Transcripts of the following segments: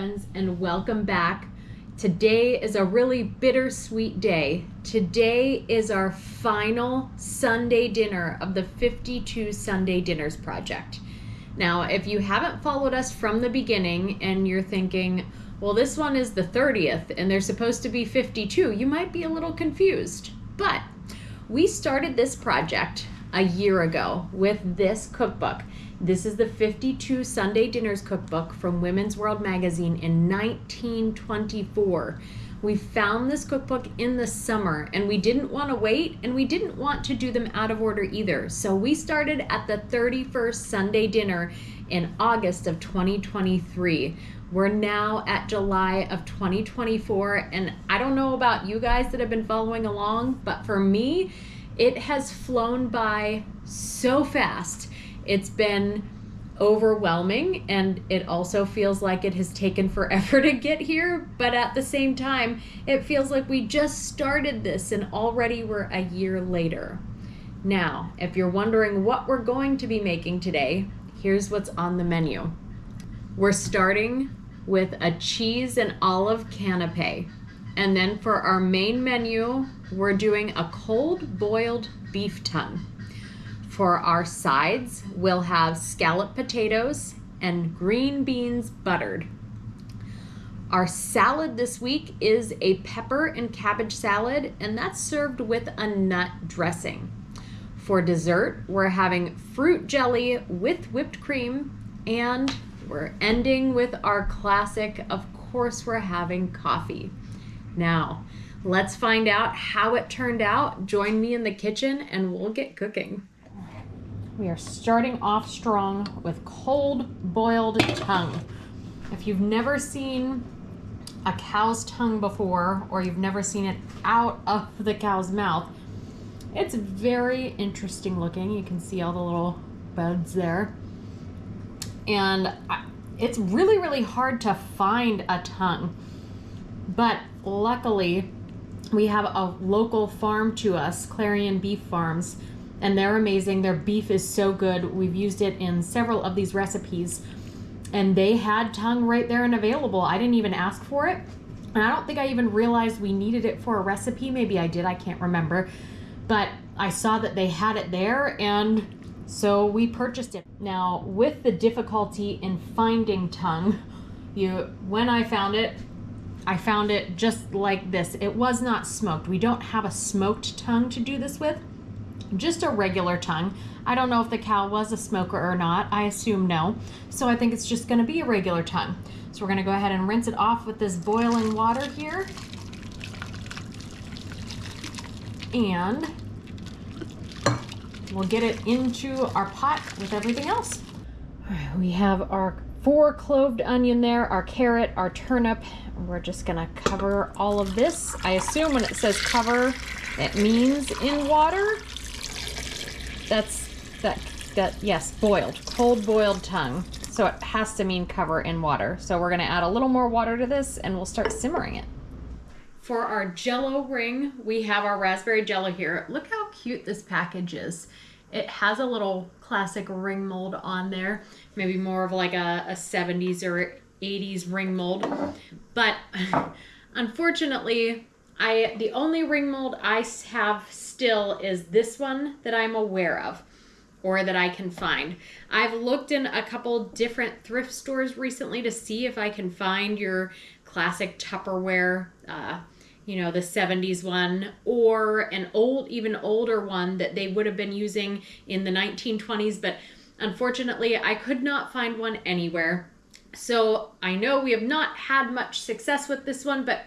friends, and welcome back. Today is a really bittersweet day. Today is our final Sunday dinner of the 52 Sunday Dinners project. Now, if you haven't followed us from the beginning and you're thinking, well, this one is the 30th and there's supposed to be 52, you might be a little confused. But we started this project a year ago with this cookbook. This is the 52 Sunday Dinners cookbook from Women's World magazine in 1924. We found this cookbook in the summer and we didn't want to wait and we didn't want to do them out of order either. So we started at the 31st Sunday dinner in August of 2023. We're now at July of 2024, and I don't know about you guys that have been following along, but for me, it has flown by so fast. It's been overwhelming, and it also feels like it has taken forever to get here, but at the same time, it feels like we just started this and already we're a year later. Now, if you're wondering what we're going to be making today, here's what's on the menu. We're starting with a cheese and olive canape. And then for our main menu, we're doing a cold boiled beef tongue. For our sides, we'll have scalloped potatoes and green beans buttered. Our salad this week is a pepper and cabbage salad, and that's served with a nut dressing. For dessert, we're having fruit jelly with whipped cream, and we're ending with our classic, of course, we're having coffee. Now, let's find out how it turned out. Join me in the kitchen and we'll get cooking. We are starting off strong with cold boiled tongue. If you've never seen a cow's tongue before, or you've never seen it out of the cow's mouth, it's very interesting looking. You can see all the little buds there. And it's really, really hard to find a tongue. But luckily, we have a local farm to us, Clarion Beef Farms, and they're amazing. Their beef is so good. We've used it in several of these recipes, and they had tongue right there and available. I didn't even ask for it, and I don't think I even realized we needed it for a recipe. Maybe I did, I can't remember. But I saw that they had it there, and so we purchased it. Now, with the difficulty in finding tongue, when I found it just like this. It was not smoked. We don't have a smoked tongue to do this with, just a regular tongue. I don't know if the cow was a smoker or not. I assume no. So I think it's just gonna be a regular tongue. So we're gonna go ahead and rinse it off with this boiling water here. And we'll get it into our pot with everything else. All right, we have our 4 cloved onion there, our carrot, our turnip. We're just gonna cover all of this. I assume when it says cover, it means in water. Yes, boiled, cold boiled tongue. So it has to mean cover in water. So we're gonna add a little more water to this and we'll start simmering it. For our Jell-O ring, we have our raspberry Jell-O here. Look how cute this package is. It has a little classic ring mold on there, maybe more of like a 70s or 80s ring mold. But unfortunately, the only ring mold I have still is this one that I'm aware of, or that I can find. I've looked in a couple different thrift stores recently to see if I can find your classic Tupperware, the 70s one, or an even older one that they would have been using in the 1920s, but unfortunately I could not find one anywhere. So I know we have not had much success with this one, but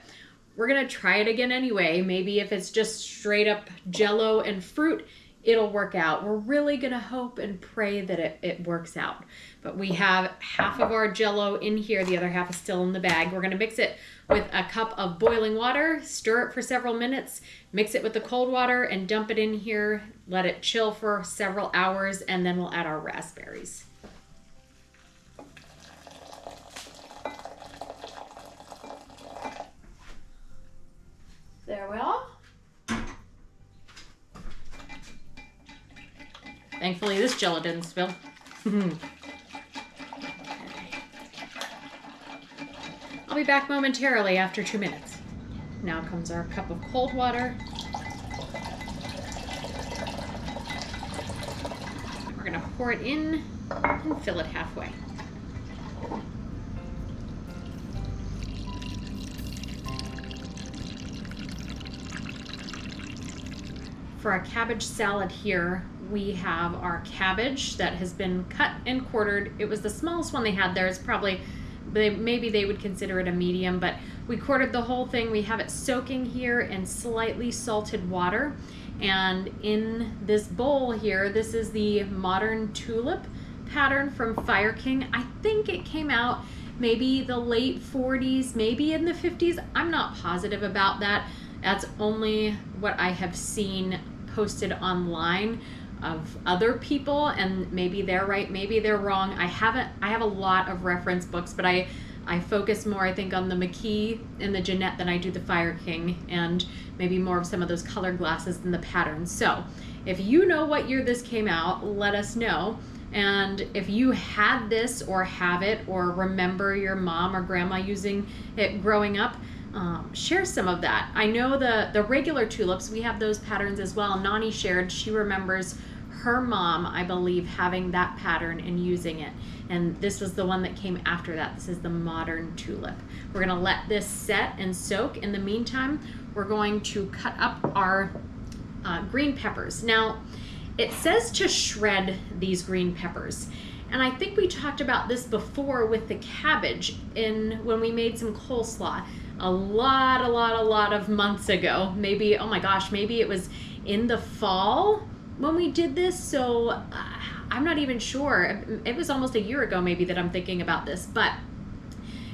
we're gonna try it again anyway. Maybe if it's just straight up Jell-O and fruit, it'll work out. We're really gonna hope and pray that it works out. But we have half of our Jell-O in here, the other half is still in the bag. We're gonna mix it with a cup of boiling water, stir it for several minutes, mix it with the cold water and dump it in here, let it chill for several hours, and then we'll add our raspberries. There we are. Thankfully, this Jell-O didn't spill. be back momentarily after 2 minutes. Now comes our cup of cold water. We're gonna pour it in and fill it halfway. For our cabbage salad here, we have our cabbage that has been cut and quartered. It was the smallest one they had there. It's probably, maybe they would consider it a medium, but we quartered the whole thing. We have it soaking here in slightly salted water. And in this bowl here, this is the modern tulip pattern from Fire King. I think it came out maybe the late 40s, maybe in the 50s. I'm not positive about that. That's only what I have seen posted online of other people, and maybe they're right, maybe they're wrong. I have a lot of reference books, but I focus more, I think, on the McKee and the Jeanette than I do the Fire King, and maybe more of some of those colored glasses than the patterns. So if you know what year this came out, let us know. And if you had this or have it or remember your mom or grandma using it growing up, share some of that. I know the regular tulips, we have those patterns as well. Nani shared, she remembers her mom, I believe, having that pattern and using it. And this was the one that came after that. This is the modern tulip. We're gonna let this set and soak. In the meantime, we're going to cut up our green peppers. Now, it says to shred these green peppers. And I think we talked about this before with the cabbage when we made some coleslaw a lot of months ago. Maybe, oh my gosh, maybe it was in the fall when we did this. So I'm not even sure. It was almost a year ago maybe that I'm thinking about this, but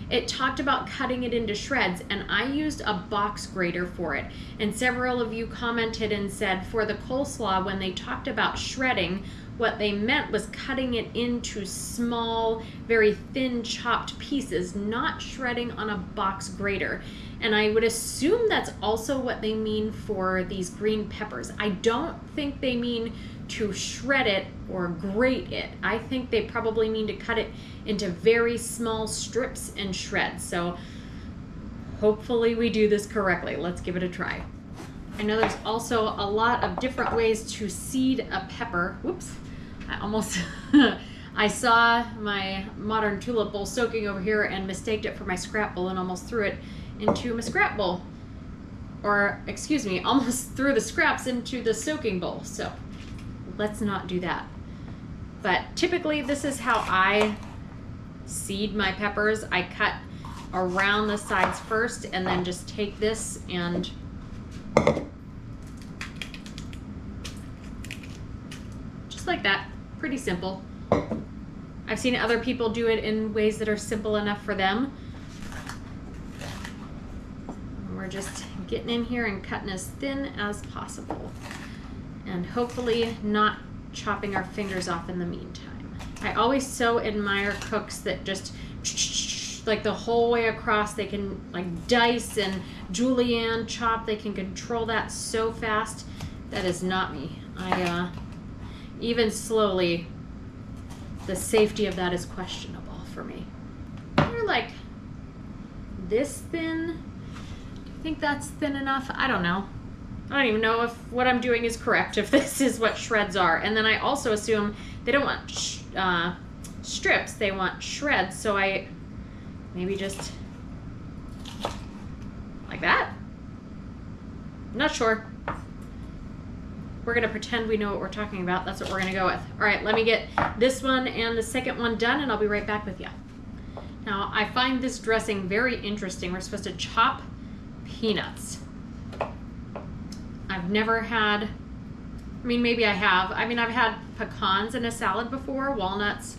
it talked about cutting it into shreds, and I used a box grater for it. And several of you commented and said for the coleslaw, when they talked about shredding, what they meant was cutting it into small, very thin chopped pieces, not shredding on a box grater. And I would assume that's also what they mean for these green peppers. I don't think they mean to shred it or grate it. I think they probably mean to cut it into very small strips and shred. So hopefully we do this correctly. Let's give it a try. I know there's also a lot of different ways to seed a pepper. Whoops, I almost, I saw my modern tulip bowl soaking over here and mistaked it for my scrap bowl and almost threw it into my scrap bowl. Or, excuse me, almost threw the scraps into the soaking bowl. So let's not do that. But typically this is how I seed my peppers. I cut around the sides first and then just take this and just like that. Pretty simple. I've seen other people do it in ways that are simple enough for them. We're just getting in here and cutting as thin as possible, and hopefully not chopping our fingers off in the meantime. I always so admire cooks that just like the whole way across. They can like dice and julienne chop. They can control that so fast. That is not me. Even slowly, the safety of that is questionable for me. They're like this thin. Do you think that's thin enough? I don't know. I don't even know if what I'm doing is correct, if this is what shreds are. And then I also assume they don't want strips, they want shreds. So I maybe just like that. I'm not sure. We're gonna pretend we know what we're talking about. That's what we're gonna go with. All right, let me get this one and the second one done and I'll be right back with you. Now, I find this dressing very interesting. We're supposed to chop peanuts. I've never had, I mean, maybe I have. I mean, I've had pecans in a salad before, walnuts,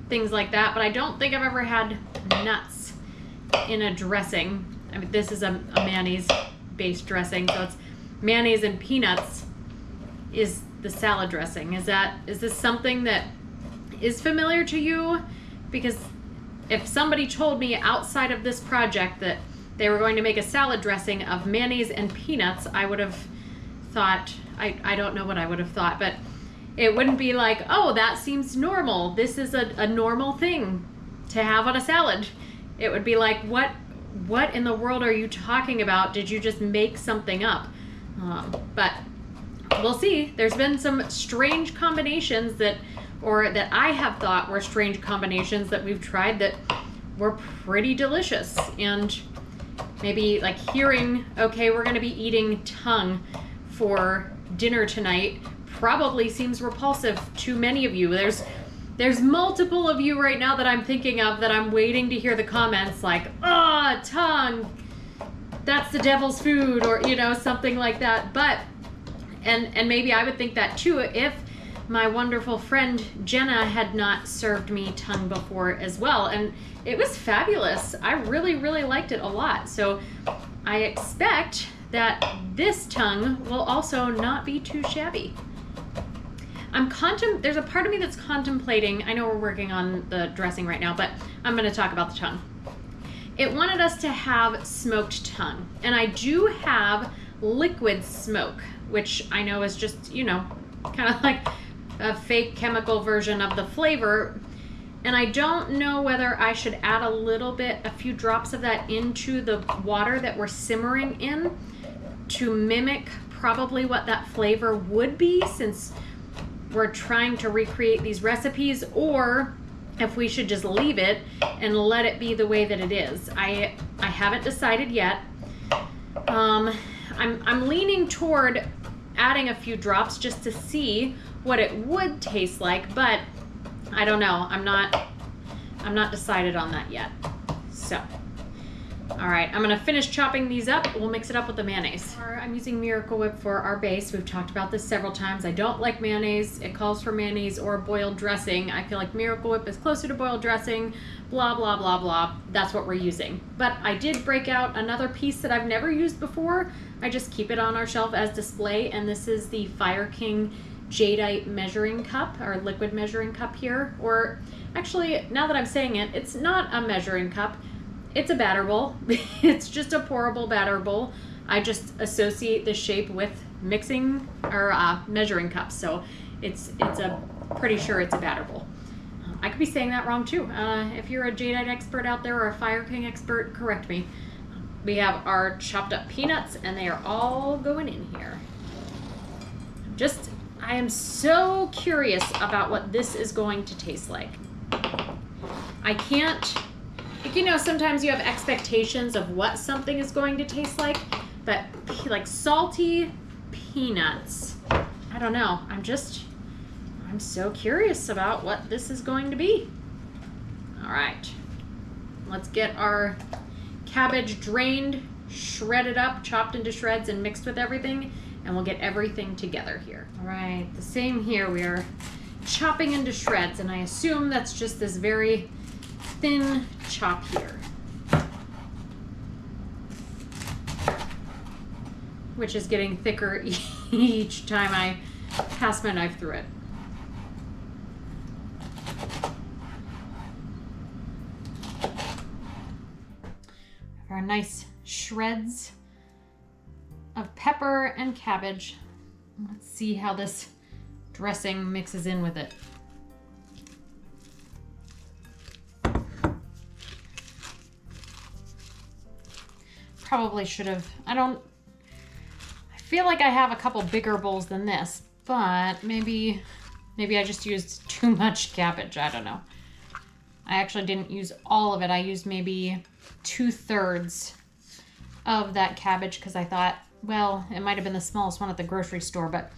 things like that, but I don't think I've ever had nuts in a dressing. I mean, this is a mayonnaise-based dressing, so it's mayonnaise and peanuts is the salad dressing. Is this something that is familiar to you? Because if somebody told me outside of this project that they were going to make a salad dressing of mayonnaise and peanuts, I would have thought, I don't know what I would have thought, but it wouldn't be like, oh, that seems normal. This is a normal thing to have on a salad. it would be like, what in the world are you talking about? Did you just make something up? But we'll see. There's been some strange combinations that I have thought were strange combinations that we've tried that were pretty delicious. And maybe like hearing, okay, we're going to be eating tongue for dinner tonight probably seems repulsive to many of you. There's multiple of you right now that I'm thinking of that I'm waiting to hear the comments like, tongue, that's the devil's food, or, something like that. But, and maybe I would think that too if my wonderful friend Jenna had not served me tongue before as well. And it was fabulous. I really, really liked it a lot. So I expect that this tongue will also not be too shabby. There's a part of me that's contemplating, I know we're working on the dressing right now, but I'm going to talk about the tongue. It wanted us to have smoked tongue, and I do have liquid smoke, which I know is just, kind of like a fake chemical version of the flavor. And I don't know whether I should add a few drops of that into the water that we're simmering in to mimic probably what that flavor would be, since we're trying to recreate these recipes, or if we should just leave it and let it be the way that it is. I haven't decided yet. I'm leaning toward adding a few drops just to see what it would taste like, but I don't know. I'm not decided on that yet. So, all right, I'm gonna finish chopping these up. We'll mix it up with the mayonnaise. I'm using Miracle Whip for our base. We've talked about this several times. I don't like mayonnaise. It calls for mayonnaise or boiled dressing. I feel like Miracle Whip is closer to boiled dressing, blah, blah, blah, blah. That's what we're using. But I did break out another piece that I've never used before. I just keep it on our shelf as display, and this is the Fire King Jadeite measuring cup, or liquid measuring cup here. Or actually, now that I'm saying it, it's not a measuring cup. It's a batter bowl. It's just a pourable batter bowl. I just associate the shape with mixing or measuring cups. So pretty sure it's a batter bowl. I could be saying that wrong too. If you're a Jadeite expert out there or a Fire King expert, correct me. We have our chopped up peanuts, and they are all going in here. I am so curious about what this is going to taste like. I can't, sometimes you have expectations of what something is going to taste like, but like salty peanuts, I don't know. I'm so curious about what this is going to be. All right, let's get our cabbage drained, shredded up, chopped into shreds, and mixed with everything, and we'll get everything together here. All right, the same here. We are chopping into shreds, and I assume that's just this very thin chop here, which is getting thicker each time I pass my knife through it. Our nice shreds of pepper and cabbage. Let's see how this dressing mixes in with it. Probably should have, I feel like I have a couple bigger bowls than this, but maybe I just used too much cabbage. I don't know. I actually didn't use all of it. I used maybe 2/3 of that cabbage because I thought, well, it might have been the smallest one at the grocery store, but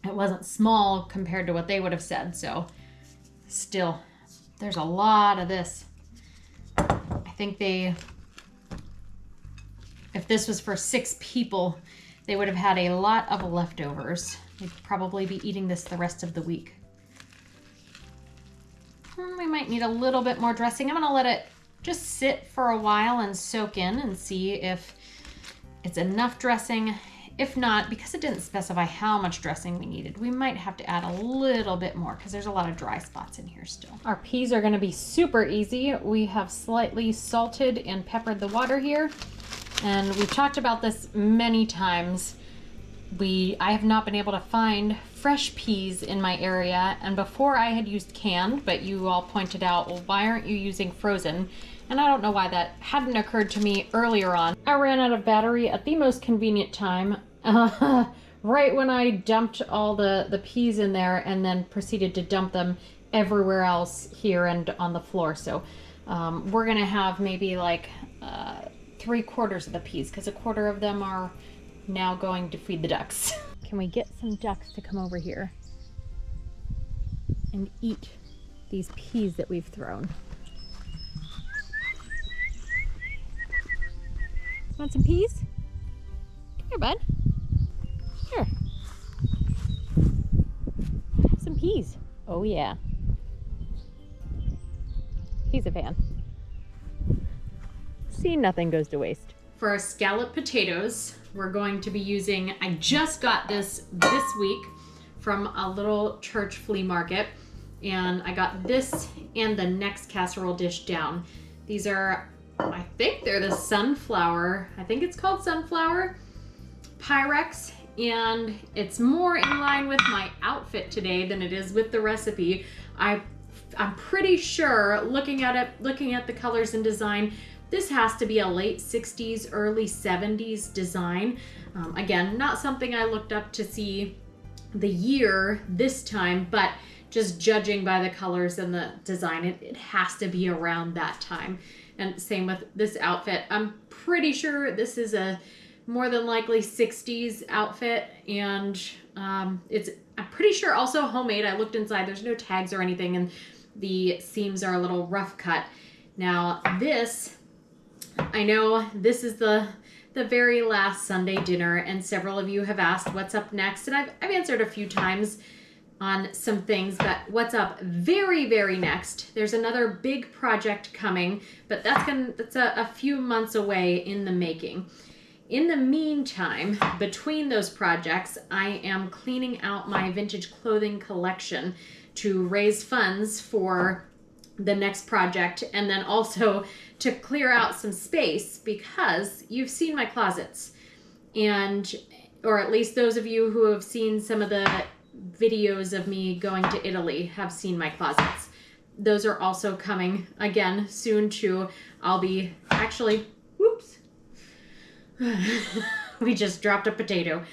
it wasn't small compared to what they would have said. So still, there's a lot of this. I think if this was for 6 people, they would have had a lot of leftovers. They'd probably be eating this the rest of the week. We might need a little bit more dressing. I'm gonna let it just sit for a while and soak in and see if it's enough dressing. If not, because it didn't specify how much dressing we needed, we might have to add a little bit more because there's a lot of dry spots in here still. Our peas are gonna be super easy. We have slightly salted and peppered the water here. And we've talked about this many times. I have not been able to find fresh peas in my area, and before I had used canned, but you all pointed out, well, why aren't you using frozen? And I don't know why that hadn't occurred to me earlier on. I ran out of battery at the most convenient time, right when I dumped all the peas in there and then proceeded to dump them everywhere else here and on the floor. So we're gonna have maybe like 3/4 of the peas because 1/4 of them are now going to feed the ducks. Can we get some ducks to come over here and eat these peas that we've thrown? Want some peas? Here, bud. Here. Some peas. Oh, yeah. He's a fan. See, nothing goes to waste. For our scalloped potatoes, we're going to be using, I just got this week from a little church flea market, and I got this and the next casserole dish down. These are, I think they're the sunflower, I think it's called sunflower Pyrex, and it's more in line with my outfit today than it is with the recipe. I'm pretty sure, looking at the colors and design, this has to be a late 60s, early 70s design. Again, not something I looked up to see the year this time, but just judging by the colors and the design, it has to be around that time. And same with this outfit. I'm pretty sure this is a more than likely 60s outfit, and I'm pretty sure also homemade. I looked inside, there's no tags or anything, and the seams are a little rough cut. Now this, I know this is the very last Sunday dinner, and several of you have asked what's up next, and I've answered a few times on some things, but what's up very, very next, there's another big project coming, but that's a few months away in the making. In the meantime, between those projects, I am cleaning out my vintage clothing collection to raise funds for the next project, and then also to clear out some space, because you've seen my closets, or at least those of you who have seen some of the videos of me going to Italy have seen my closets. Those are also coming again soon too. I'll be actually, whoops, we just dropped a potato.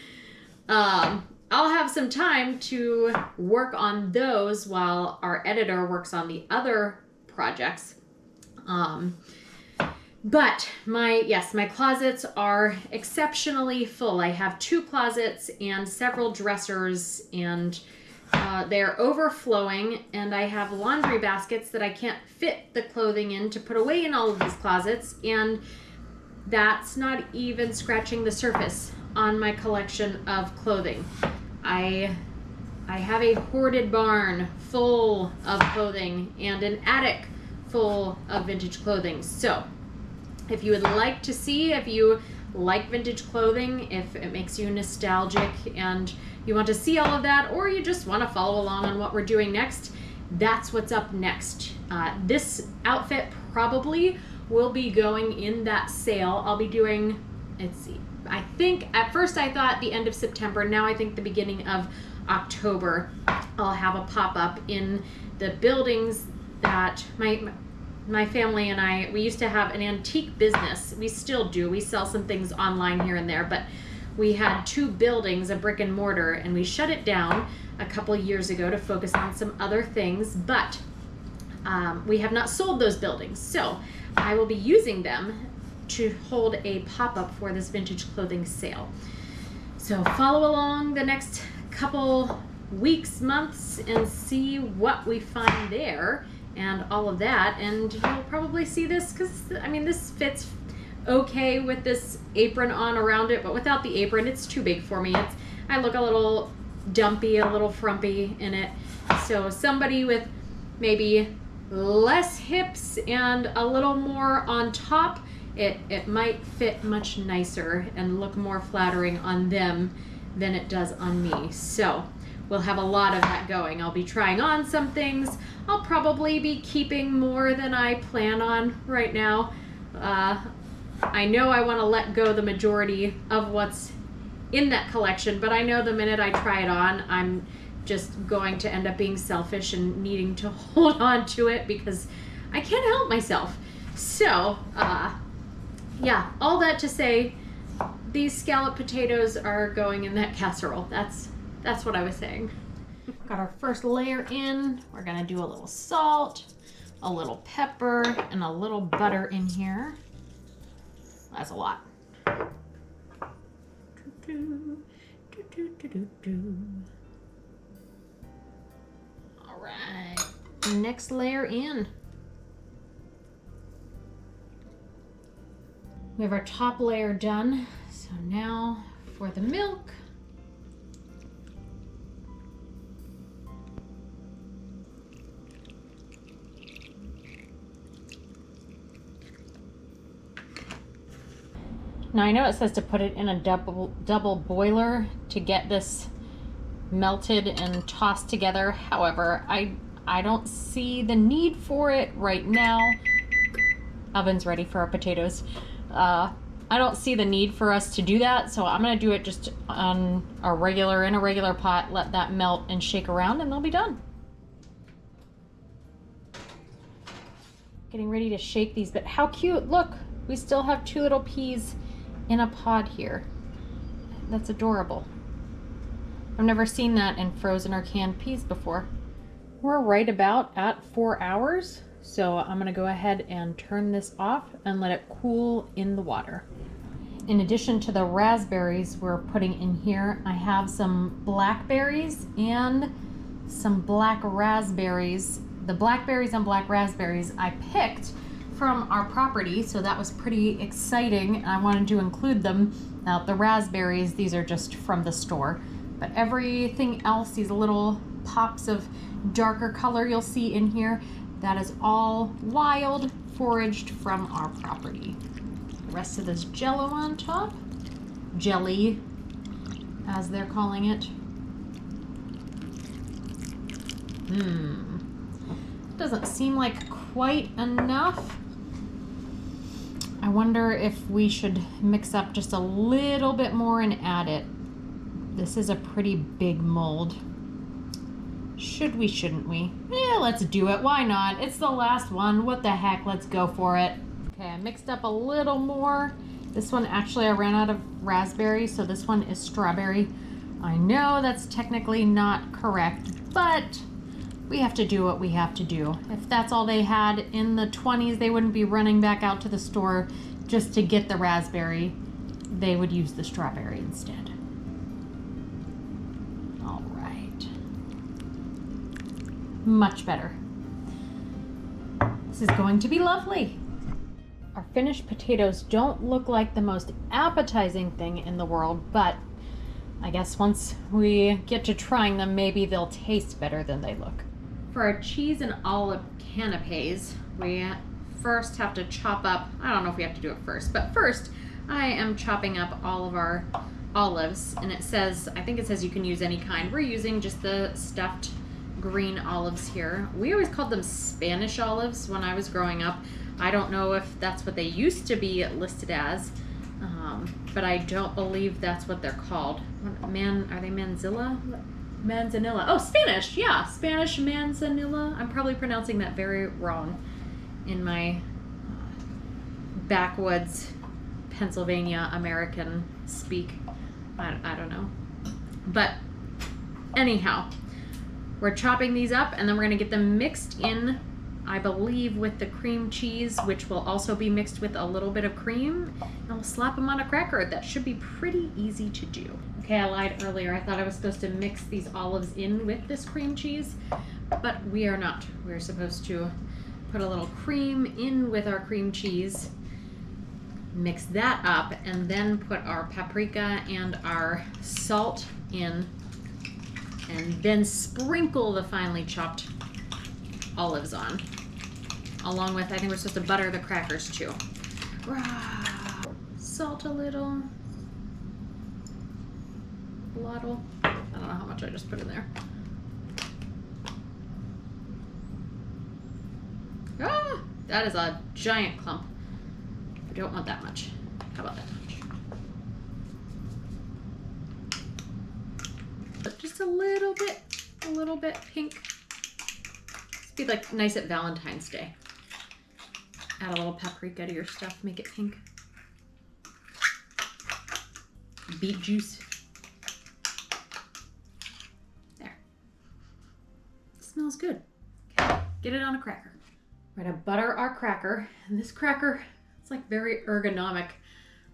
I'll have some time to work on those while our editor works on the other projects. But my closets are exceptionally full. I have 2 closets and several dressers, and they're overflowing, and I have laundry baskets that I can't fit the clothing in to put away in all of these closets, and that's not even scratching the surface on my collection of clothing. I have a hoarded barn full of clothing and an attic full of vintage clothing. So if you would like to see, if you like vintage clothing, if it makes you nostalgic and you want to see all of that, or you just want to follow along on what we're doing next, that's what's up next. This outfit probably will be going in that sale. I'll be doing, let's see, I think at first I thought the end of September. Now I think the beginning of October I'll have a pop-up in the buildings that my family and I, we used to have an antique business. We still do. We sell some things online here and there, but we had 2 buildings, a brick and mortar, and we shut it down a couple years ago to focus on some other things, but we have not sold those buildings. So I will be using them to hold a pop-up for this vintage clothing sale. So follow along the next couple weeks, months, and see what we find there and all of that. And you'll probably see this, because I mean, this fits okay with this apron on around it, but without the apron it's too big for me. I look a little dumpy, a little frumpy in it. So somebody with maybe less hips and a little more on top, it might fit much nicer and look more flattering on them than it does on me. So we'll have a lot of that going. I'll be trying on some things. I'll probably be keeping more than I plan on right now. I know I want to let go the majority of what's in that collection, but I know the minute I try it on, I'm just going to end up being selfish and needing to hold on to it because I can't help myself. So, yeah, all that to say, these scalloped potatoes are going in that casserole. That's what I was saying. Got our first layer in. We're gonna do a little salt, a little pepper, and a little butter in here. That's a lot. All right, next layer in. We have our top layer done. So now for the milk. Now I know it says to put it in a double boiler to get this melted and tossed together. However, I don't see the need for it right now. Oven's ready for our potatoes. I don't see the need for us to do that, so I'm gonna do it just on in a regular pot, let that melt and shake around, and they'll be done. Getting ready to shake these, but how cute, look, we still have 2 little peas in a pod here. That's adorable. I've never seen that in frozen or canned peas before. We're right about at 4 hours, so I'm gonna go ahead and turn this off and let it cool in the water. In addition to the raspberries we're putting in here, I have some blackberries and some black raspberries. The blackberries and black raspberries I picked from our property, so that was pretty exciting. I wanted to include them. Now the raspberries, these are just from the store, but everything else, these little pops of darker color you'll see in here, that is all wild, foraged from our property. The rest of this Jello on top, jelly as they're calling it. Doesn't seem like quite enough. I wonder if we should mix up just a little bit more and add it. This is a pretty big mold. Should we, shouldn't we? Yeah, let's do it. Why not? It's the last one. What the heck? Let's go for it. Okay, I mixed up a little more. This one, actually, I ran out of raspberry, so this one is strawberry. I know that's technically not correct, but we have to do what we have to do. If that's all they had in the 20s, they wouldn't be running back out to the store just to get the raspberry. They would use the strawberry instead. All right. Much better. This is going to be lovely. Our finished potatoes don't look like the most appetizing thing in the world, but I guess once we get to trying them, maybe they'll taste better than they look. For our cheese and olive canapes, we first have to chop up, I don't know if we have to do it first, but first I am chopping up all of our olives, and it says, I think it says you can use any kind. We're using just the stuffed green olives here. We always called them Spanish olives when I was growing up. I don't know if that's what they used to be listed as, but I don't believe that's what they're called. Are they Manzilla? Manzanilla. Oh, Spanish. Yeah, Spanish Manzanilla. I'm probably pronouncing that very wrong in my backwoods Pennsylvania American speak. I don't know. But anyhow, we're chopping these up, and then we're going to get them mixed in, I believe, with the cream cheese, which will also be mixed with a little bit of cream, and we'll slap them on a cracker. That should be pretty easy to do. Okay, I lied earlier. I thought I was supposed to mix these olives in with this cream cheese, but we are not. We're supposed to put a little cream in with our cream cheese, mix that up, and then put our paprika and our salt in, and then sprinkle the finely chopped olives on, along with, I think we're supposed to butter the crackers too. Salt a little. Lottle. I don't know how much I just put in there. That is a giant clump. I don't want that much. How about that much? But just a little bit pink. Be like nice at Valentine's Day. Add a little paprika to your stuff, make it pink. Beet juice. There. It smells good. Okay, get it on a cracker. We're gonna butter our cracker, and this cracker, it's like very ergonomic.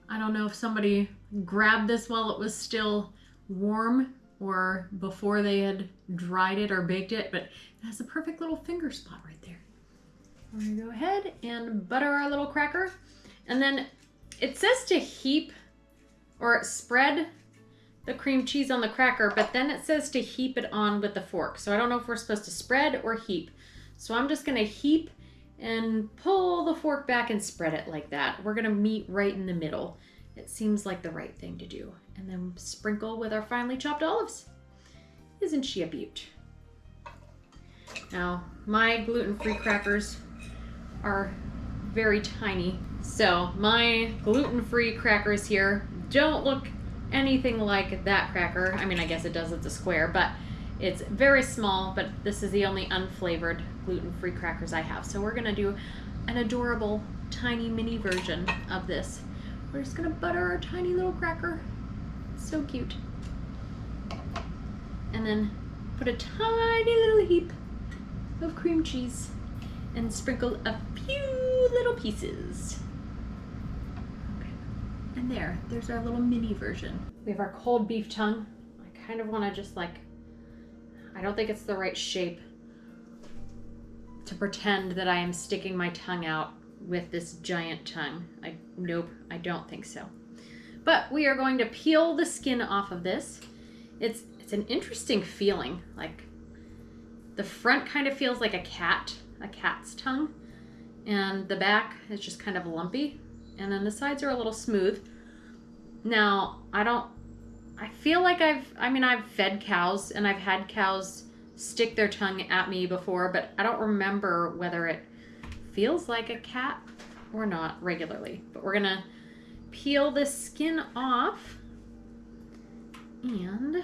I don't know if somebody grabbed this while it was still warm or before they had dried it or baked it, but it has a perfect little finger spot right there. We're gonna go ahead and butter our little cracker. And then it says to heap or spread the cream cheese on the cracker, but then it says to heap it on with the fork. So I don't know if we're supposed to spread or heap. So I'm just gonna heap and pull the fork back and spread it like that. We're gonna meet right in the middle. It seems like the right thing to do. And then sprinkle with our finely chopped olives. Isn't she a beaut? Now, my gluten-free crackers are very tiny. So my gluten-free crackers here don't look anything like that cracker. I mean, I guess it does, it's a square, but it's very small, but this is the only unflavored gluten-free crackers I have. So we're gonna do an adorable, tiny mini version of this. We're just gonna butter our tiny little cracker. So cute. And then put a tiny little heap of cream cheese and sprinkle a few little pieces. Okay. And there's our little mini version. We have our cold beef tongue. I kind of want to just like, I don't think it's the right shape to pretend that I am sticking my tongue out with this giant tongue. Nope, I don't think so. But we are going to peel the skin off of this. It's an interesting feeling. Like the front kind of feels like a cat's tongue, and the back is just kind of lumpy, and then the sides are a little smooth. Now, I feel like I've fed cows and I've had cows stick their tongue at me before, but I don't remember whether it feels like a cat or not regularly. But we're gonna peel this skin off, and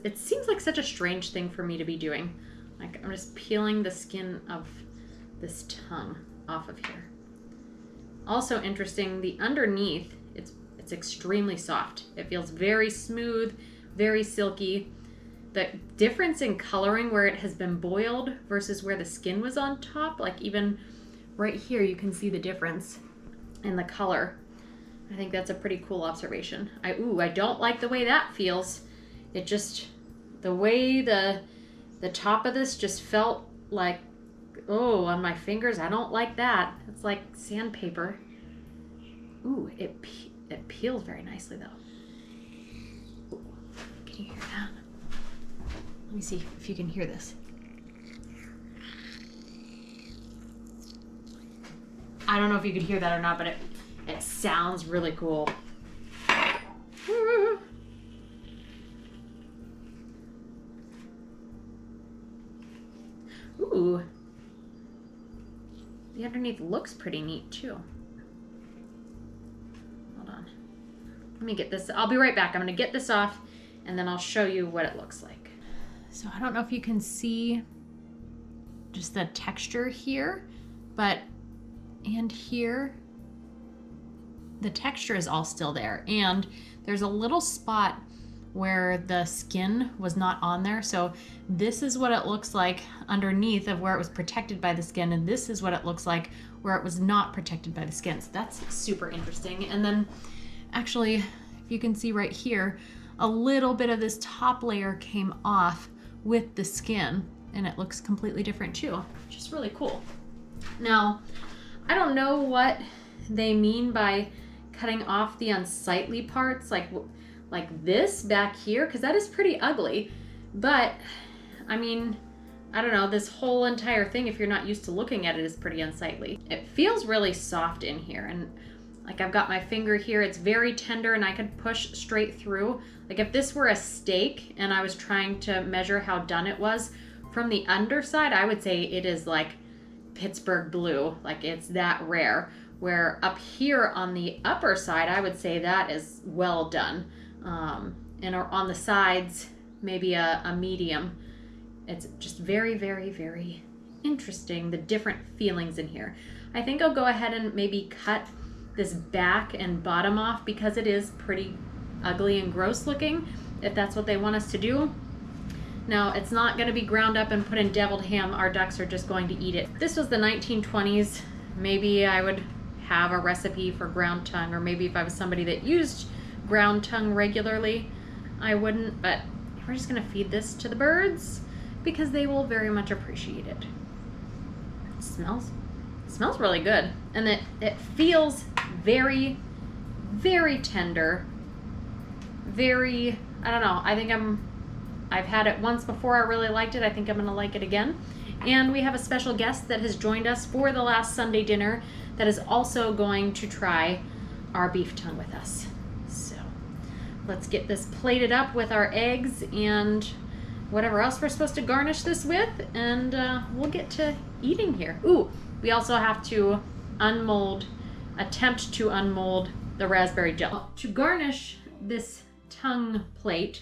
it seems like such a strange thing for me to be doing. Like I'm just peeling the skin of this tongue off of here. Also interesting, the underneath, it's extremely soft. It feels very smooth, very silky. The difference in coloring where it has been boiled versus where the skin was on top, like even right here you can see the difference in the color. I think that's a pretty cool observation. I don't like the way that feels. It just, the way the top of this just felt like, on my fingers, I don't like that. It's like sandpaper. Ooh, it peels very nicely though. Ooh, can you hear that? Let me see if you can hear this. I don't know if you could hear that or not, but it sounds really cool. Ooh. The underneath looks pretty neat too. Hold on. Let me get this. I'll be right back. I'm going to get this off and then I'll show you what it looks like. So I don't know if you can see just the texture here, and here, the texture is all still there. And there's a little spot where the skin was not on there. So this is what it looks like underneath of where it was protected by the skin. And this is what it looks like where it was not protected by the skin. So that's super interesting. And then actually, if you can see right here, a little bit of this top layer came off with the skin and it looks completely different too, which is really cool. Now, I don't know what they mean by cutting off the unsightly parts, like this back here, because that is pretty ugly. But I mean, I don't know, this whole entire thing, if you're not used to looking at it, is pretty unsightly. It feels really soft in here, and like I've got my finger here, it's very tender and I could push straight through. Like if this were a steak and I was trying to measure how done it was, from the underside, I would say it is like Pittsburgh blue, like it's that rare. Where up here on the upper side, I would say that is well done. And on the sides, maybe a medium. It's just very, very, very interesting, the different feelings in here. I think I'll go ahead and maybe cut this back and bottom off because it is pretty ugly and gross looking, if that's what they want us to do. Now, it's not going to be ground up and put in deviled ham. Our ducks are just going to eat it. This was the 1920s. Maybe I would have a recipe for ground tongue, or maybe if I was somebody that used ground tongue regularly, I wouldn't, but we're just going to feed this to the birds because they will very much appreciate it. It smells really good, and it feels very, very tender. Very, I don't know, I've had it once before. I really liked it. I think I'm going to like it again. And we have a special guest that has joined us for the last Sunday dinner that is also going to try our beef tongue with us. So let's get this plated up with our eggs and whatever else we're supposed to garnish this with, and we'll get to eating here. Ooh, we also have to attempt to unmold the raspberry gel. To garnish this tongue plate,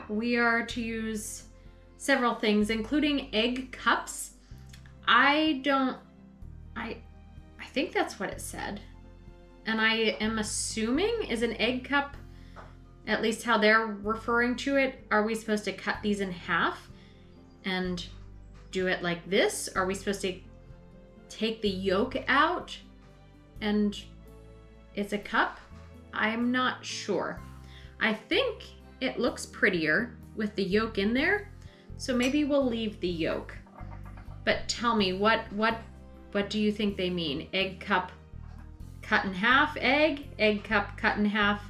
we are to use several things, including egg cups. I think that's what it said. And I am assuming is an egg cup, at least how they're referring to it. Are we supposed to cut these in half and do it like this? Are we supposed to take the yolk out and it's a cup? I'm not sure. I think it looks prettier with the yolk in there, so maybe we'll leave the yolk. But tell me, what do you think they mean? Egg cup cut in half, egg cup cut in half,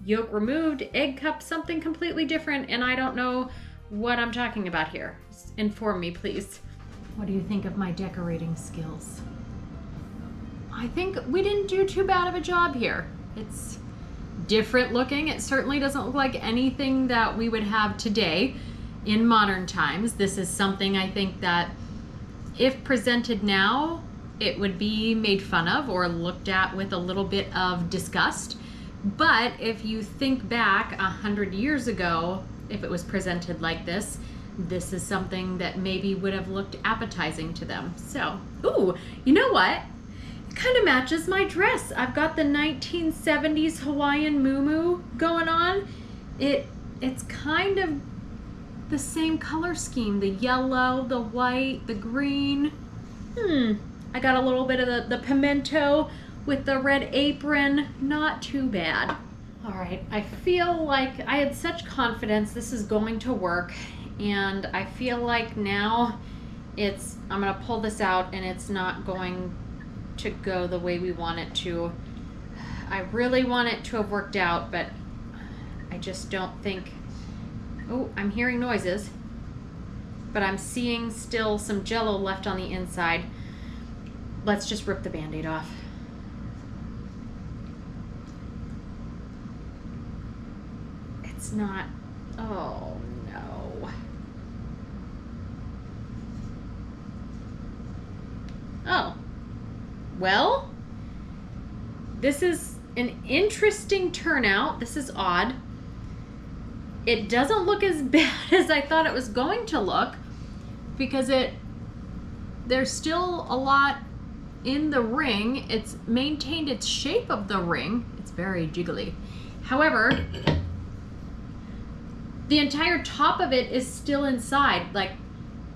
yolk removed, egg cup something completely different, and I don't know what I'm talking about here. Inform me, please. What do you think of my decorating skills? I think we didn't do too bad of a job here. It's different looking. It certainly doesn't look like anything that we would have today in modern times. This is something I think that if presented now, it would be made fun of or looked at with a little bit of disgust. But if you think back 100 years ago, if it was presented like this is something that maybe would have looked appetizing to them. So, ooh, you know what? It kind of matches my dress. I've got the 1970s Hawaiian muumuu going on. It's kind of the same color scheme, the yellow, the white, the green. I got a little bit of the pimento with the red apron. Not too bad. All right, I feel like I had such confidence this is going to work, and I feel like now I'm gonna pull this out and it's not going to go the way we want it to. I really want it to have worked out, but I just don't think. Oh, I'm hearing noises, but I'm seeing still some Jell-O left on the inside. Let's just rip the Band-Aid off. It's not, oh no. Oh, well, this is an interesting turnout. This is odd. It doesn't look as bad as I thought it was going to look, because there's still a lot in the ring. It's maintained its shape of the ring. It's very jiggly. However, the entire top of it is still inside. Like,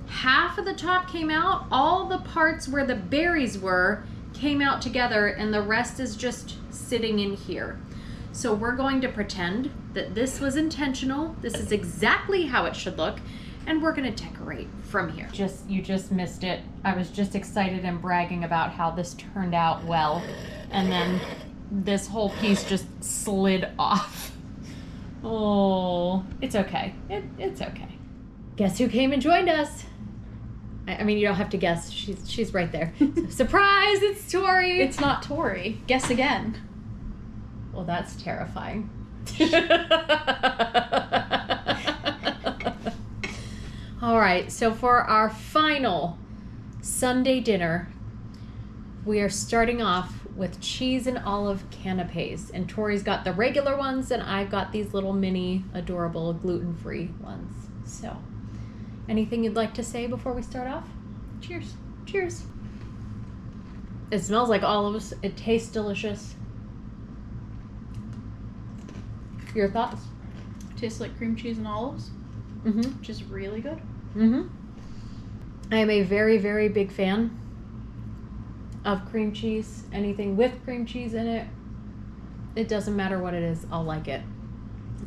half of the top came out. All the parts where the berries were came out together, and the rest is just sitting in here. So we're going to pretend that this was intentional. This is exactly how it should look, and we're gonna decorate from here. You just missed it. I was just excited and bragging about how this turned out well, and then this whole piece just slid off. Oh, it's okay. It's okay. Guess who came and joined us? I mean, you don't have to guess. She's right there. Surprise! It's Tori. It's not Tori. Guess again. Well, that's terrifying. All right, so for our final Sunday dinner, we are starting off with cheese and olive canapes. And Tori's got the regular ones, and I've got these little mini, adorable, gluten-free ones. So, anything you'd like to say before we start off? Cheers. Cheers. It smells like olives. It tastes delicious. Your thoughts? Tastes like cream cheese and olives, Mm-hmm. which is really good. Mm-hmm. I am a very, very big fan of cream cheese. Anything with cream cheese in it. It doesn't matter what it is. I'll like it.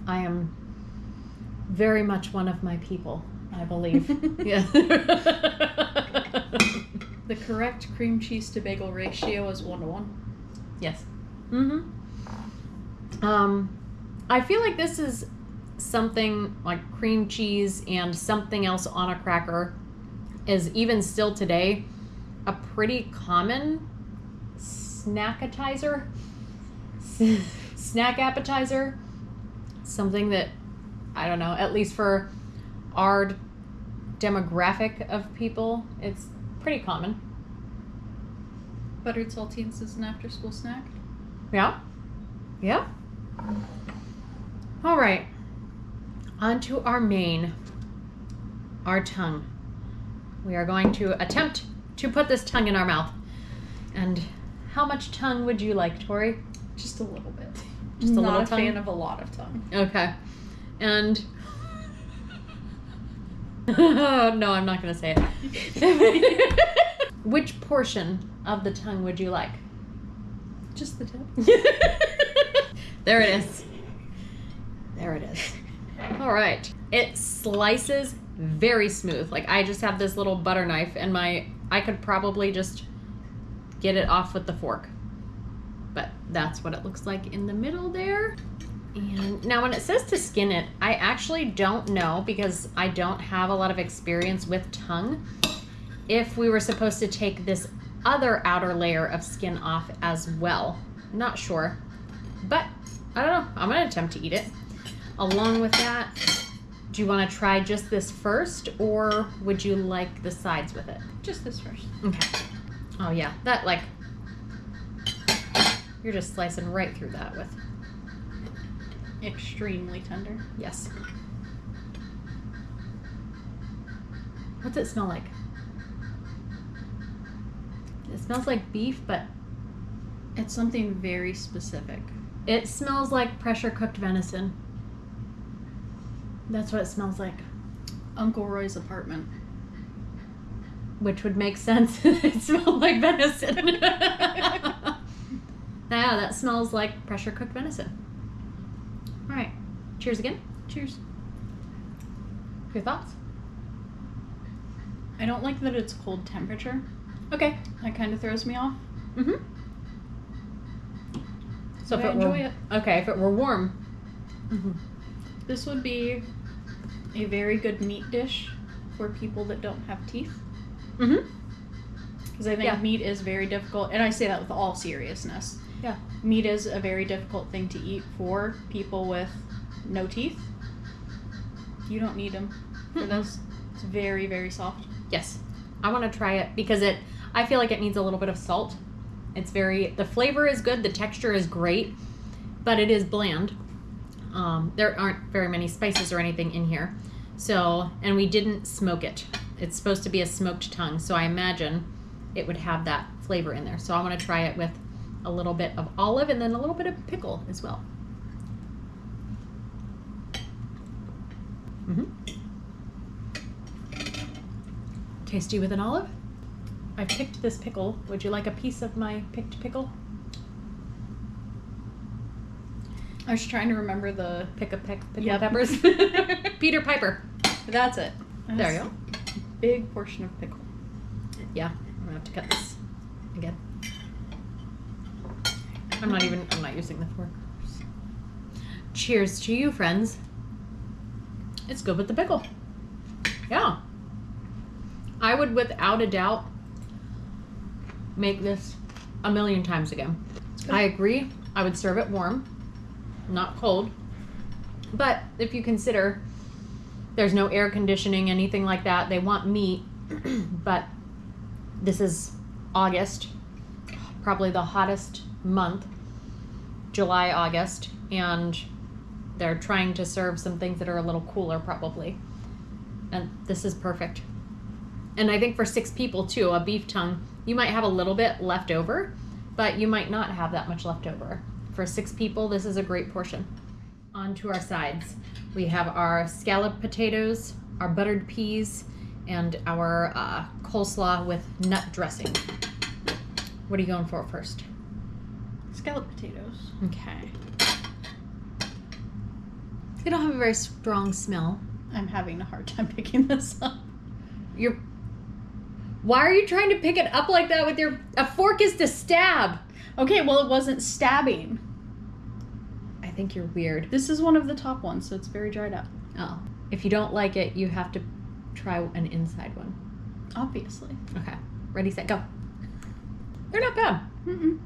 I am very much one of my people, I believe. Yeah. The correct cream cheese to bagel ratio is 1:1. Yes. Mm-hmm. I feel like this is something like cream cheese and something else on a cracker is even still today a pretty common snack appetizer. Something that, I don't know, at least for our demographic of people, it's pretty common. Buttered saltines is an after-school snack. Yeah. Yeah. All right. On to our main, our tongue. We are going to attempt to put this tongue in our mouth. And how much tongue would you like, Tori? Just a little bit. Just a Not little a tongue? fan of a lot of tongue. Okay. And no, I'm not going to say it. Which portion of the tongue would you like? Just the tip. There it is. There it is. All right. It slices very smooth. Like I just have this little butter knife and I could probably just get it off with the fork. But that's what it looks like in the middle there. And now when it says to skin it, I actually don't know because I don't have a lot of experience with tongue if we were supposed to take this other outer layer of skin off as well. Not sure. But I don't know. I'm going to attempt to eat it. Along with that, do you want to try just this first or would you like the sides with it? Just this first. Okay. Oh yeah, that like, you're just slicing right through that with, Extremely tender. yes. What's it smell like? It smells like beef, but It's something very specific. it smells like pressure cooked venison. That's what it smells like. Uncle Roy's apartment. Which would make sense. It smells like venison. Yeah, that smells like pressure cooked venison. All right. Cheers again. Cheers. Your thoughts? I don't like that it's cold temperature. Okay. That kind of throws me off. Mm-hmm. So But if I it enjoy were, it. Okay, if it were warm. Mm-hmm. This would be a very good meat dish for people that don't have teeth. Mm-hmm. Because I think Yeah. meat is very difficult, and I say that with all seriousness. Yeah. Meat is a very difficult thing to eat for people with no teeth. You don't need them for Mm-mm. this. It's very, very soft. Yes. I want to try it because I feel like it needs a little bit of salt. The flavor is good, the texture is great, but it is bland. There aren't very many spices or anything in here. So, and we didn't smoke it. It's supposed to be a smoked tongue, so I imagine it would have that flavor in there. So I want to try it with a little bit of olive and then a little bit of pickle as well. Mm-hmm. Tasty with an olive. I picked this pickle. Would you like a piece of my picked pickle? I was trying to remember the... Pickle Yep. peppers. Peter Piper. That's it. There you go. Big portion of pickle. Yeah, I'm gonna have to cut this again. I'm not using the fork. Cheers to you, friends. It's good with the pickle. Yeah. I would, without a doubt, make this a million times again. I agree. I would serve it warm, not cold. But if you consider there's no air conditioning, anything like that, they want meat, but this is August, probably the hottest month, July, August, and they're trying to serve some things that are a little cooler probably. And this is perfect. And I think for 6 people too, a beef tongue, you might have a little bit left over, but you might not have that much left over. For 6 people, this is a great portion. On to our sides. We have our scalloped potatoes, our buttered peas, and our coleslaw with nut dressing. What are you going for first? Scalloped potatoes. Okay. They don't have a very strong smell. I'm having a hard time picking this up. Why are you trying to pick it up like that with a fork is to stab. Okay, well, it wasn't stabbing. I think you're weird. This is one of the top ones, so it's very dried up. Oh. If you don't like it, you have to try an inside one. Obviously. Okay. Ready, set, go. They're not bad. Mm-mm.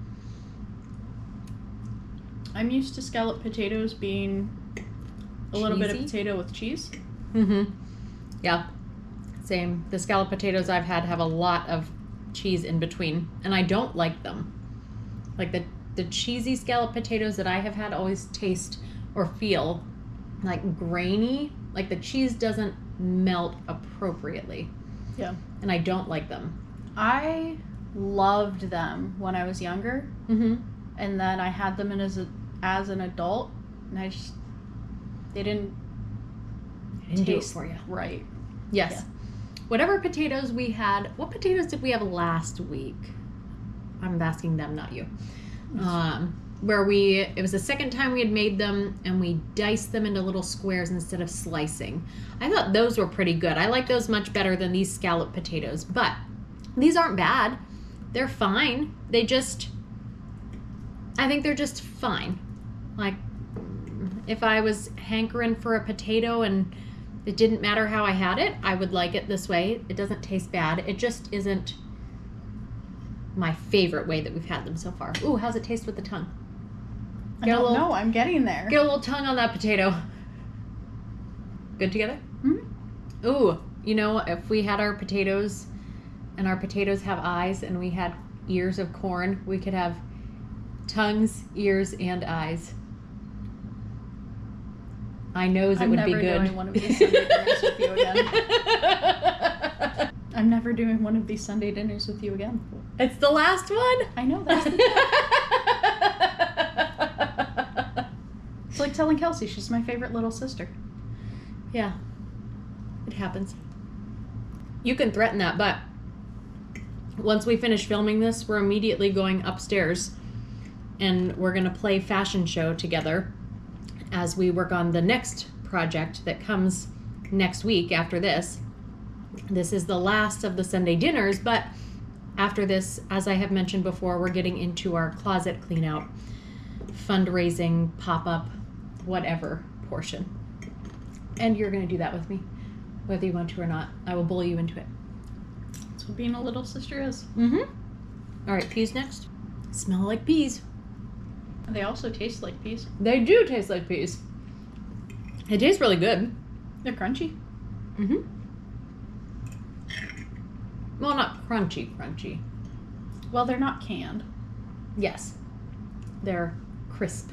I'm used to scalloped potatoes being a little bit of Cheesy? potato with cheese. Mm-hmm. Yeah. Same. The scalloped potatoes I've had have a lot of cheese in between, and I don't like them. Like the cheesy scalloped potatoes that I have had always taste or feel like grainy. Like the cheese doesn't melt appropriately. Yeah. And I don't like them. I loved them when I was younger, Mm-hmm. and then I had them as an adult, and they didn't Do it taste for you. right. Yes. Yeah. Whatever potatoes we had, what potatoes did we have last week? I'm asking them, not you. It was the second time we had made them, and we diced them into little squares instead of slicing. I thought those were pretty good. I like those much better than these scalloped potatoes, but these aren't bad. They're fine. I think they're just fine. Like, if I was hankering for a potato and it didn't matter how I had it, I would like it this way. It doesn't taste bad. It just isn't my favorite way that we've had them so far. Ooh, how's it taste with the tongue? I don't know. I'm getting there. Get a little tongue on that potato. Good together? Mm-hmm. Ooh, if we had our potatoes and our potatoes have eyes and we had ears of corn, we could have tongues, ears, and eyes. I knows it would be good. I'm never doing one of these Sunday dinners with you again. I'm never doing one of these Sunday dinners with you again. It's the last one. I know that's the It's like telling Kelsey she's my favorite little sister. Yeah, it happens. You can threaten that, but once we finish filming this, we're immediately going upstairs and we're going to play fashion show together as we work on the next project that comes next week after this. This is the last of the Sunday dinners, but after this, as I have mentioned before, we're getting into our closet clean out, fundraising, pop-up, whatever portion. And you're going to do that with me, whether you want to or not. I will bully you into it. That's what being a little sister is. Mm-hmm. All right, peas next. Smell like peas. They also taste like peas. They do taste like peas. It tastes really good. They're crunchy. Mm-hmm. Well, not crunchy. Well, they're not canned. Yes. They're crisp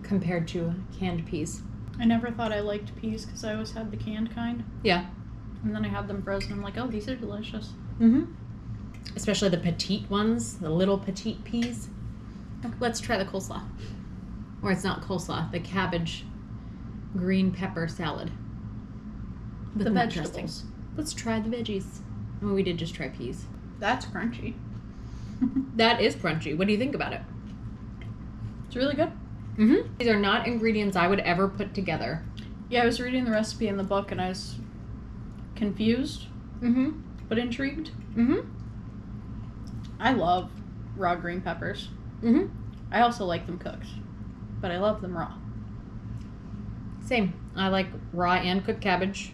compared to canned peas. I never thought I liked peas because I always had the canned kind. Yeah. And then I had them frozen. I'm like, oh, these are delicious. Mm-hmm. Especially the petite ones, the little petite peas. Let's try the coleslaw. Or it's not coleslaw, the cabbage green pepper salad. With The nut vegetables. dressing. Let's try the veggies. Oh, we did just try peas. That's crunchy. That is crunchy. What do you think about it? It's really good. Mm-hmm. These are not ingredients I would ever put together. Yeah, I was reading the recipe in the book and I was confused, Mm-hmm. but intrigued. Mm-hmm. I love raw green peppers. Mm-hmm. I also like them cooked, but I love them raw. Same. I like raw and cooked cabbage.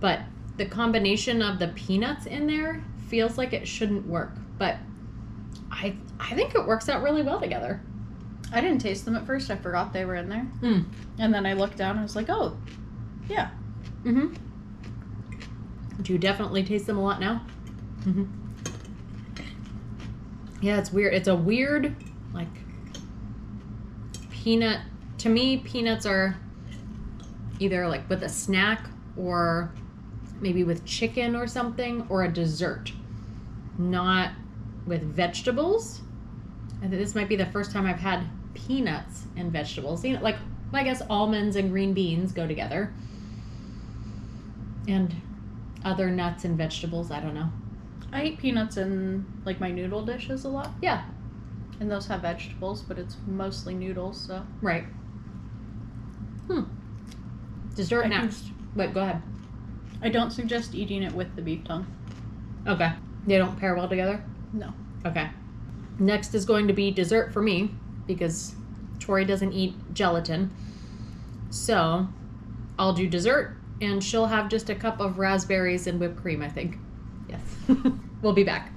But the combination of the peanuts in there feels like it shouldn't work. But I think it works out really well together. I didn't taste them at first. I forgot they were in there. Mm. And then I looked down and I was like, oh, yeah. Mm-hmm. Do you definitely taste them a lot now? Mm-hmm. Yeah, it's weird. It's a weird, like, peanut. To me, peanuts are either like with a snack or maybe with chicken or something, or a dessert, not with vegetables. I think this might be the first time I've had peanuts and vegetables. You know, like, I guess almonds and green beans go together. And other nuts and vegetables, I don't know. I eat peanuts in like my noodle dishes a lot. Yeah. And those have vegetables, but it's mostly noodles, so. Right. Dessert next. Wait, go ahead. I don't suggest eating it with the beef tongue. Okay. They don't pair well together? No. Okay. Next is going to be dessert for me, because Tori doesn't eat gelatin. So I'll do dessert, and she'll have just a cup of raspberries and whipped cream, I think. Yes. We'll be back.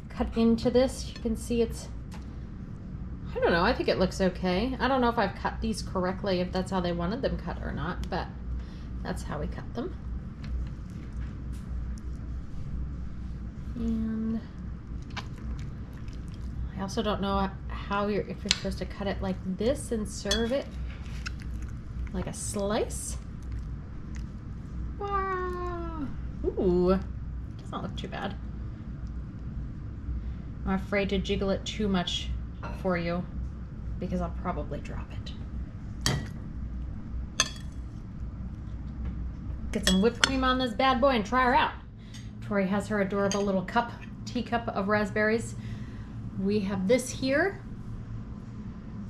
Cut into this. You can see it's, I don't know, I think it looks okay. I don't know if I've cut these correctly, if that's how they wanted them cut or not, but that's how we cut them. And I also don't know how if you're supposed to cut it like this and serve it like a slice. Wow. Ooh, doesn't look too bad. I'm afraid to jiggle it too much for you because I'll probably drop it. Get some whipped cream on this bad boy and try her out. Tori has her adorable little teacup of raspberries. We have this here.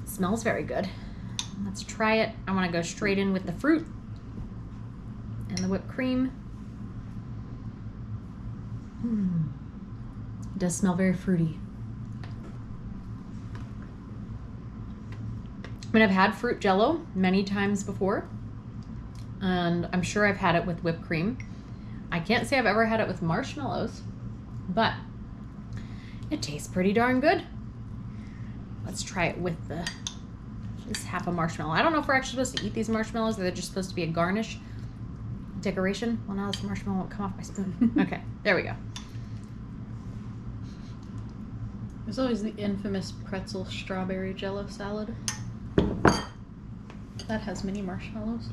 It smells very good. Let's try it. I want to go straight in with the fruit and the whipped cream. It does smell very fruity. I mean, I've had fruit jello many times before, and I'm sure I've had it with whipped cream. I can't say I've ever had it with marshmallows, but it tastes pretty darn good. Let's try it with this half a marshmallow. I don't know if we're actually supposed to eat these marshmallows, or they're just supposed to be a garnish decoration. Well, now this marshmallow won't come off my spoon. Okay, there we go. There's always the infamous pretzel strawberry jello salad. That has mini marshmallows.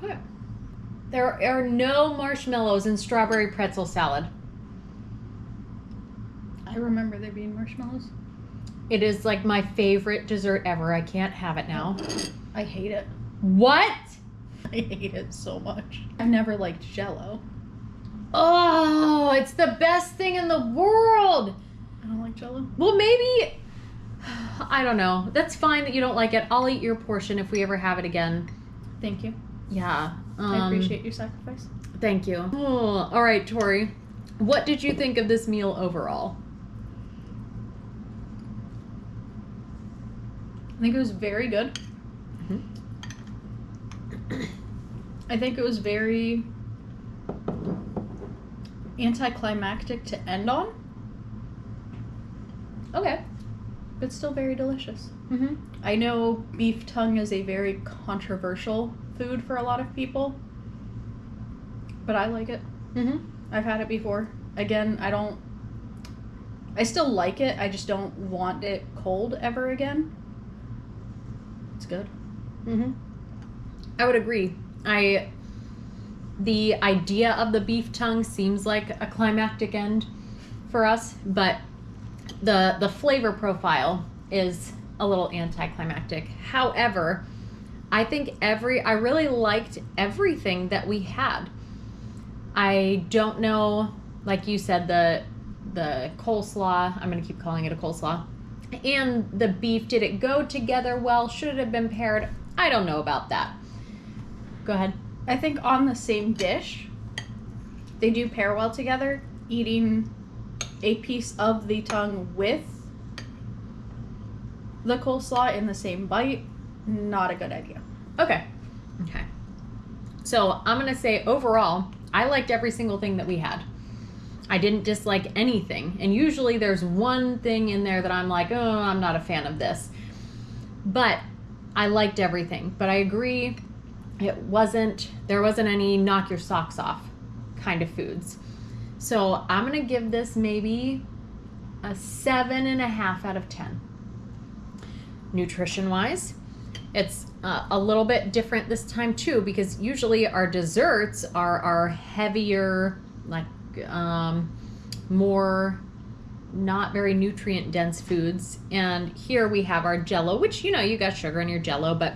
Okay. There are no marshmallows in strawberry pretzel salad. I remember there being marshmallows. It is like my favorite dessert ever. I can't have it now. I hate it. What? I hate it so much. I've never liked jello. Oh, it's the best thing in the world. I don't like jello. Well, maybe, I don't know. That's fine that you don't like it. I'll eat your portion if we ever have it again. Thank you. Yeah. I appreciate your sacrifice. Thank you. Oh, all right, Tori. What did you think of this meal overall? I think it was very good. I think it was very anticlimactic to end on. Okay. But still very delicious. Mm-hmm. I know beef tongue is a very controversial food for a lot of people, but I like it. Mm-hmm. I've had it before. Again, I still like it. I just don't want it cold ever again. It's good. Mm-hmm. I would agree. The idea of the beef tongue seems like a climactic end for us, but the flavor profile is a little anticlimactic. However, I think I really liked everything that we had. I don't know, like you said, the coleslaw, I'm going to keep calling it a coleslaw, and the beef, did it go together well? Should it have been paired? I don't know about that. Go ahead. I think on the same dish, they do pair well together. Eating a piece of the tongue with the coleslaw in the same bite, not a good idea. Okay. So I'm going to say overall, I liked every single thing that we had. I didn't dislike anything. And usually there's one thing in there that I'm like, oh, I'm not a fan of this. But I liked everything. But I agree, there wasn't any knock your socks off kind of foods. So I'm going to give this maybe a 7.5 out of 10. Nutrition-wise, It's a little bit different this time too, because usually our desserts are our heavier, like more not very nutrient dense foods. And here we have our Jello, which, you know, you got sugar in your Jello, but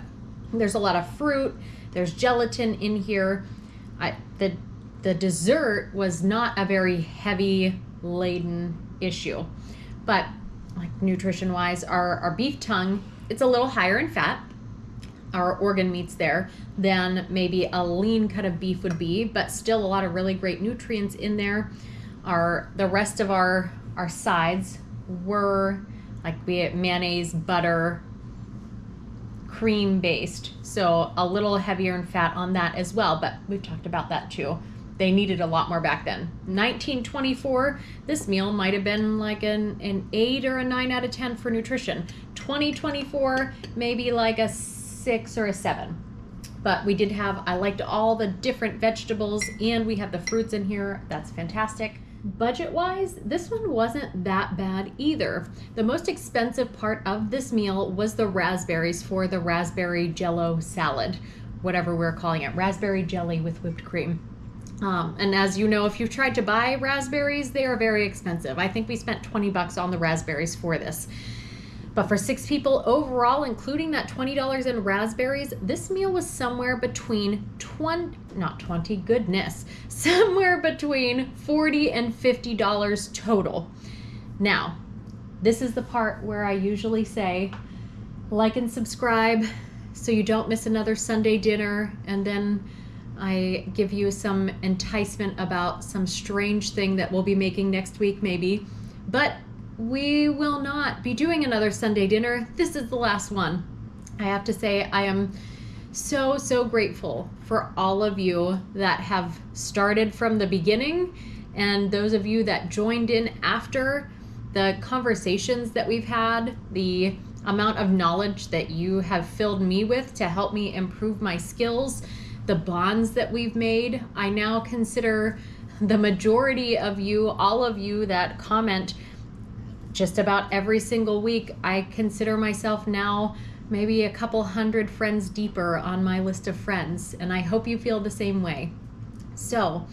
there's a lot of fruit. There's gelatin in here. The dessert was not a very heavy laden issue, but like nutrition wise, our beef tongue, it's a little higher in fat, our organ meats there, than maybe a lean cut of beef would be, but still a lot of really great nutrients in there. The rest of our sides were like we had mayonnaise, butter, cream based, so a little heavier in fat on that as well, but we've talked about that too. They needed a lot more back then. 1924, this meal might have been like an 8 or a 9 out of 10 for nutrition. 2024, maybe like a 6 or a 7. But we did have, I liked all the different vegetables, and we have the fruits in here. That's fantastic. Budget-wise, this one wasn't that bad either. The most expensive part of this meal was the raspberries for the raspberry jello salad, whatever we're calling it, raspberry jelly with whipped cream. And as you know, if you've tried to buy raspberries, they are very expensive. I think we spent $20 on the raspberries for this. But for 6 people overall, including that $20 in raspberries, this meal was somewhere between somewhere between $40 and $50 total. Now, this is the part where I usually say, like and subscribe so you don't miss another Sunday dinner, and then I give you some enticement about some strange thing that we'll be making next week maybe. But we will not be doing another Sunday dinner. This is the last one. I have to say I am so grateful for all of you that have started from the beginning, and those of you that joined in after. The conversations that we've had, the amount of knowledge that you have filled me with to help me improve my skills, the bonds that we've made. I now consider the majority of you, all of you that comment just about every single week, I consider myself now maybe a couple hundred friends deeper on my list of friends, and I hope you feel the same way. So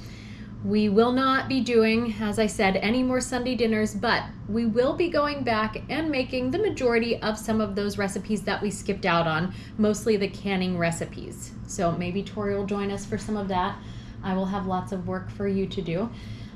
we will not be doing, as I said, any more Sunday dinners, but we will be going back and making the majority of some of those recipes that we skipped out on, mostly the canning recipes. So maybe Tori will join us for some of that. I will have lots of work for you to do.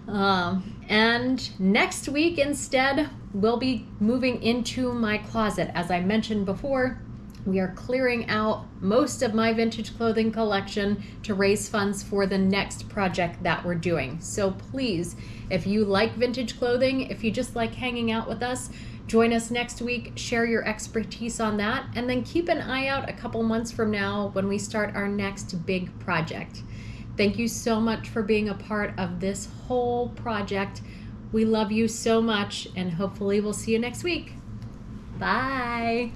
And next week instead, we'll be moving into my closet. As I mentioned before, we are clearing out most of my vintage clothing collection to raise funds for the next project that we're doing. So please, if you like vintage clothing, if you just like hanging out with us, join us next week, share your expertise on that, and then keep an eye out a couple months from now when we start our next big project. Thank you so much for being a part of this whole project. We love you so much, and hopefully we'll see you next week. Bye.